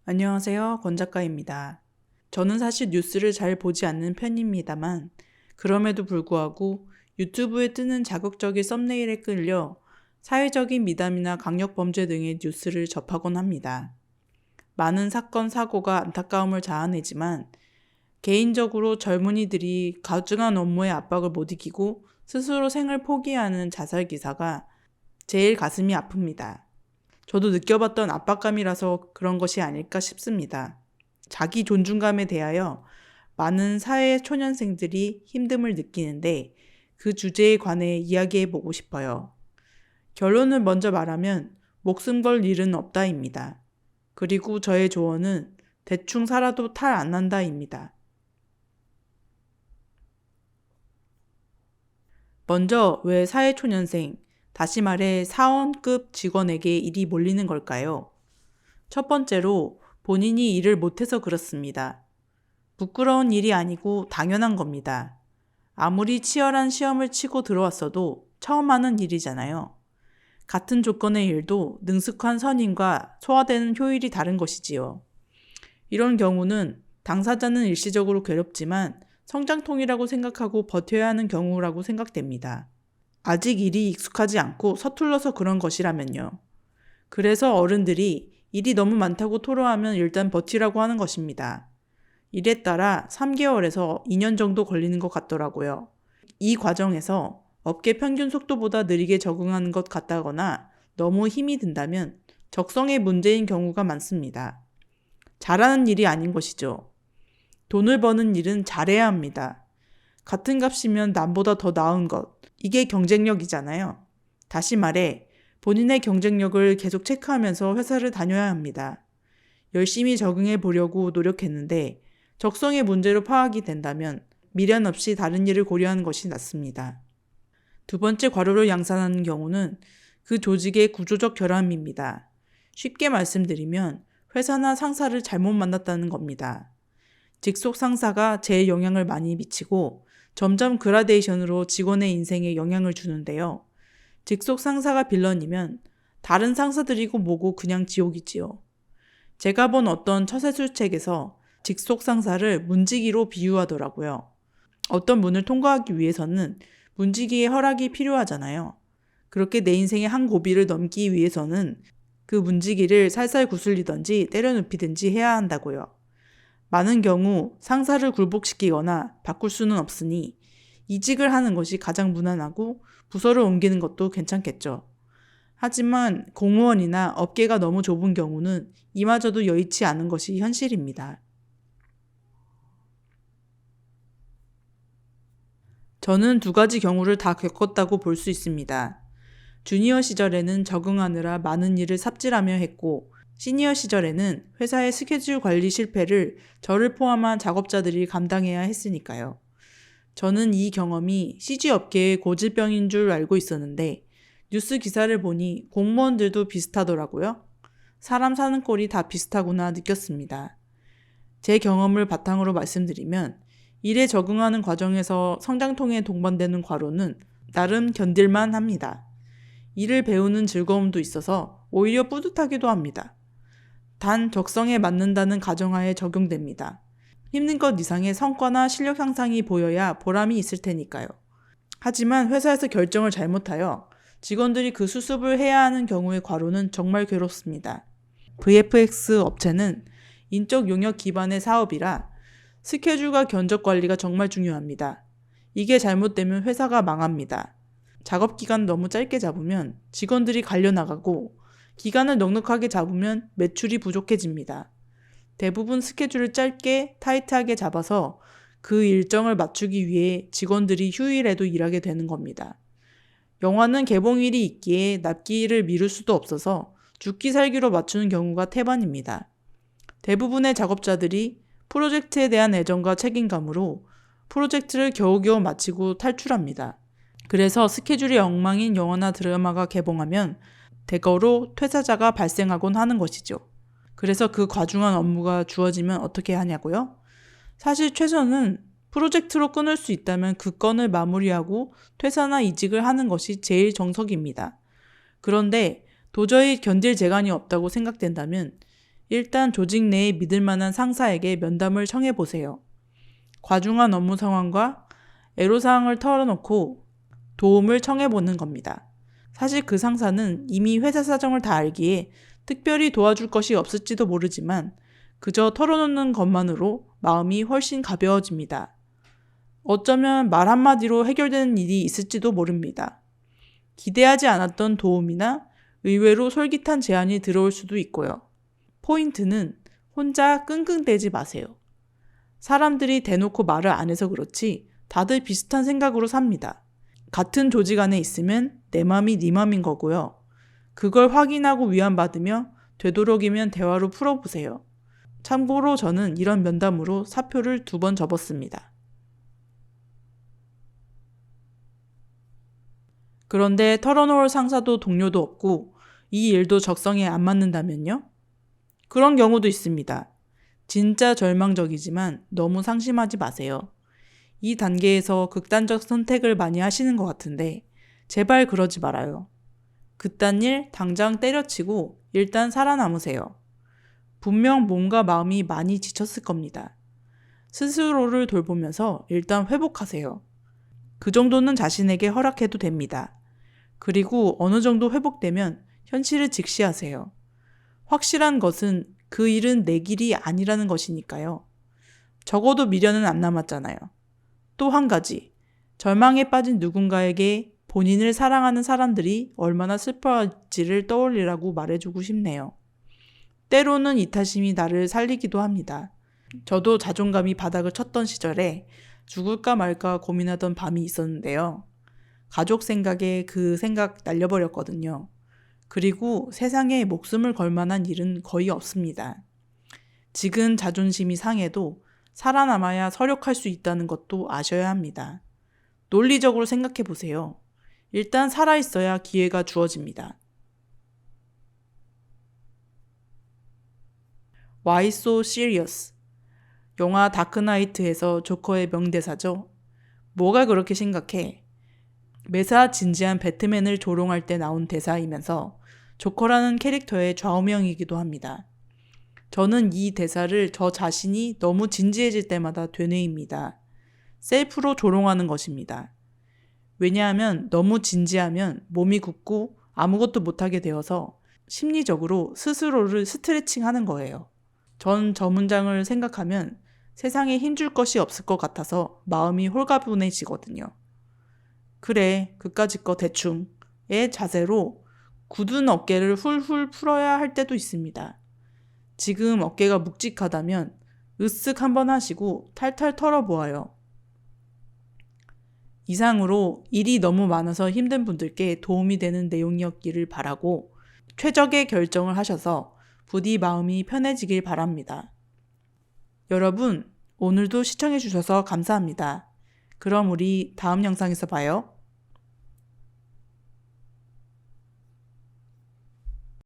안녕하세요. 권 작가입니다. 저는 사실 뉴스를 잘 보지 않는 편입니다만, 그럼에도 불구하고 유튜브에 뜨는 자극적인 썸네일에 끌려 사회적인 미담이나 강력범죄 등의 뉴스를 접하곤 합니다. 많은 사건, 사고가 안타까움을 자아내지만, 개인적으로 젊은이들이 가중한 업무의 압박을 못 이기고 스스로 생을 포기하는 자살 기사가 제일 가슴이 아픕니다. 저도 느껴봤던 압박감이라서 그런 것이 아닐까 싶습니다. 자기 존중감에 대하여 많은 사회 초년생들이 힘듦을 느끼는데 그 주제에 관해 이야기해 보고 싶어요. 결론을 먼저 말하면 목숨 걸 일은 없다입니다. 그리고 저의 조언은 대충 살아도 탈 안 난다입니다. 먼저 왜 사회초년생, 다시 말해 사원급 직원에게 일이 몰리는 걸까요? 첫 번째로 본인이 일을 못해서 그렇습니다. 부끄러운 일이 아니고 당연한 겁니다. 아무리 치열한 시험을 치고 들어왔어도 처음 하는 일이잖아요. 같은 조건의 일도 능숙한 선임과 소화되는 효율이 다른 것이지요. 이런 경우는 당사자는 일시적으로 괴롭지만 성장통이라고 생각하고 버텨야 하는 경우라고 생각됩니다. 아직 일이 익숙하지 않고 서툴러서 그런 것이라면요. 그래서 어른들이 일이 너무 많다고 토로하면 일단 버티라고 하는 것입니다. 일에 따라 3개월에서 2년 정도 걸리는 것 같더라고요. 이 과정에서 업계 평균 속도보다 느리게 적응하는 것 같다거나 너무 힘이 든다면 적성의 문제인 경우가 많습니다. 잘하는 일이 아닌 것이죠. 돈을 버는 일은 잘해야 합니다. 같은 값이면 남보다 더 나은 것. 이게 경쟁력이잖아요. 다시 말해, 본인의 경쟁력을 계속 체크하면서 회사를 다녀야 합니다. 열심히 적응해 보려고 노력했는데 적성의 문제로 파악이 된다면 미련 없이 다른 일을 고려하는 것이 낫습니다. 두 번째 과로를 양산하는 경우는 그 조직의 구조적 결함입니다. 쉽게 말씀드리면 회사나 상사를 잘못 만났다는 겁니다. 직속 상사가 제 영향을 많이 미치고 점점 그라데이션으로 직원의 인생에 영향을 주는데요. 직속 상사가 빌런이면 다른 상사들이고 뭐고 그냥 지옥이지요. 제가 본 어떤 처세술책에서 직속 상사를 문지기로 비유하더라고요. 어떤 문을 통과하기 위해서는 문지기의 허락이 필요하잖아요. 그렇게 내 인생의 한 고비를 넘기 위해서는 그 문지기를 살살 구슬리든지 때려눕히든지 해야 한다고요. 많은 경우 상사를 굴복시키거나 바꿀 수는 없으니 이직을 하는 것이 가장 무난하고 부서를 옮기는 것도 괜찮겠죠. 하지만 공무원이나 업계가 너무 좁은 경우는 이마저도 여의치 않은 것이 현실입니다. 저는 두 가지 경우를 다 겪었다고 볼 수 있습니다. 주니어 시절에는 적응하느라 많은 일을 삽질하며 했고, 시니어 시절에는 회사의 스케줄 관리 실패를 저를 포함한 작업자들이 감당해야 했으니까요. 저는 이 경험이 CG 업계의 고질병인 줄 알고 있었는데, 뉴스 기사를 보니 공무원들도 비슷하더라고요. 사람 사는 꼴이 다 비슷하구나 느꼈습니다. 제 경험을 바탕으로 말씀드리면 일에 적응하는 과정에서 성장통에 동반되는 과로는 나름 견딜만 합니다. 일을 배우는 즐거움도 있어서 오히려 뿌듯하기도 합니다. 단 적성에 맞는다는 가정하에 적용됩니다. 힘든 것 이상의 성과나 실력 향상이 보여야 보람이 있을 테니까요. 하지만 회사에서 결정을 잘못하여 직원들이 그 수습을 해야 하는 경우의 과로는 정말 괴롭습니다. VFX 업체는 인적 용역 기반의 사업이라 스케줄과 견적 관리가 정말 중요합니다. 이게 잘못되면 회사가 망합니다. 작업 기간 너무 짧게 잡으면 직원들이 갈려나가고 기간을 넉넉하게 잡으면 매출이 부족해집니다. 대부분 스케줄을 짧게 타이트하게 잡아서 그 일정을 맞추기 위해 직원들이 휴일에도 일하게 되는 겁니다. 영화는 개봉일이 있기에 납기일을 미룰 수도 없어서 죽기 살기로 맞추는 경우가 태반입니다. 대부분의 작업자들이 프로젝트에 대한 애정과 책임감으로 프로젝트를 겨우겨우 마치고 탈출합니다. 그래서 스케줄이 엉망인 영화나 드라마가 개봉하면 대거로 퇴사자가 발생하곤 하는 것이죠. 그래서 그 과중한 업무가 주어지면 어떻게 하냐고요? 사실 최선은 프로젝트로 끊을 수 있다면 그 건을 마무리하고 퇴사나 이직을 하는 것이 제일 정석입니다. 그런데 도저히 견딜 재간이 없다고 생각된다면 일단 조직 내에 믿을 만한 상사에게 면담을 청해보세요. 과중한 업무 상황과 애로사항을 털어놓고 도움을 청해보는 겁니다. 사실 그 상사는 이미 회사 사정을 다 알기에 특별히 도와줄 것이 없을지도 모르지만 그저 털어놓는 것만으로 마음이 훨씬 가벼워집니다. 어쩌면 말 한마디로 해결되는 일이 있을지도 모릅니다. 기대하지 않았던 도움이나 의외로 솔깃한 제안이 들어올 수도 있고요. 포인트는 혼자 끙끙대지 마세요. 사람들이 대놓고 말을 안 해서 그렇지 다들 비슷한 생각으로 삽니다. 같은 조직 안에 있으면 내 맘이 네 맘인 거고요. 그걸 확인하고 위안받으며 되도록이면 대화로 풀어보세요. 참고로 저는 이런 면담으로 사표를 2번 접었습니다. 그런데 털어놓을 상사도 동료도 없고 이 일도 적성에 안 맞는다면요? 그런 경우도 있습니다. 진짜 절망적이지만 너무 상심하지 마세요. 이 단계에서 극단적 선택을 많이 하시는 것 같은데 제발 그러지 말아요. 그딴 일 당장 때려치고 일단 살아남으세요. 분명 몸과 마음이 많이 지쳤을 겁니다. 스스로를 돌보면서 일단 회복하세요. 그 정도는 자신에게 허락해도 됩니다. 그리고 어느 정도 회복되면 현실을 직시하세요. 확실한 것은 그 일은 내 길이 아니라는 것이니까요. 적어도 미련은 안 남았잖아요. 또 한 가지, 절망에 빠진 누군가에게 본인을 사랑하는 사람들이 얼마나 슬퍼할지를 떠올리라고 말해주고 싶네요. 때로는 이타심이 나를 살리기도 합니다. 저도 자존감이 바닥을 쳤던 시절에 죽을까 말까 고민하던 밤이 있었는데요. 가족 생각에 그 생각 날려버렸거든요. 그리고 세상에 목숨을 걸 만한 일은 거의 없습니다. 지금 자존심이 상해도 살아남아야 서력할 수 있다는 것도 아셔야 합니다. 논리적으로 생각해 보세요. 일단 살아있어야 기회가 주어집니다. Why so serious? 영화 다크나이트에서 조커의 명대사죠. 뭐가 그렇게 심각해? 매사 진지한 배트맨을 조롱할 때 나온 대사이면서 조커라는 캐릭터의 좌우명이기도 합니다. 저는 이 대사를 저 자신이 너무 진지해질 때마다 되뇌입니다. 셀프로 조롱하는 것입니다. 왜냐하면 너무 진지하면 몸이 굳고 아무것도 못하게 되어서 심리적으로 스스로를 스트레칭하는 거예요. 전 저 문장을 생각하면 세상에 힘줄 것이 없을 것 같아서 마음이 홀가분해지거든요. 그래, 그까짓 거 대충의 자세로 굳은 어깨를 훌훌 풀어야 할 때도 있습니다. 지금 어깨가 묵직하다면 으쓱 한번 하시고 탈탈 털어보아요. 이상으로 일이 너무 많아서 힘든 분들께 도움이 되는 내용이었기를 바라고 최적의 결정을 하셔서 부디 마음이 편해지길 바랍니다. 여러분, 오늘도 시청해주셔서 감사합니다. 그럼 우리 다음 영상에서 봐요.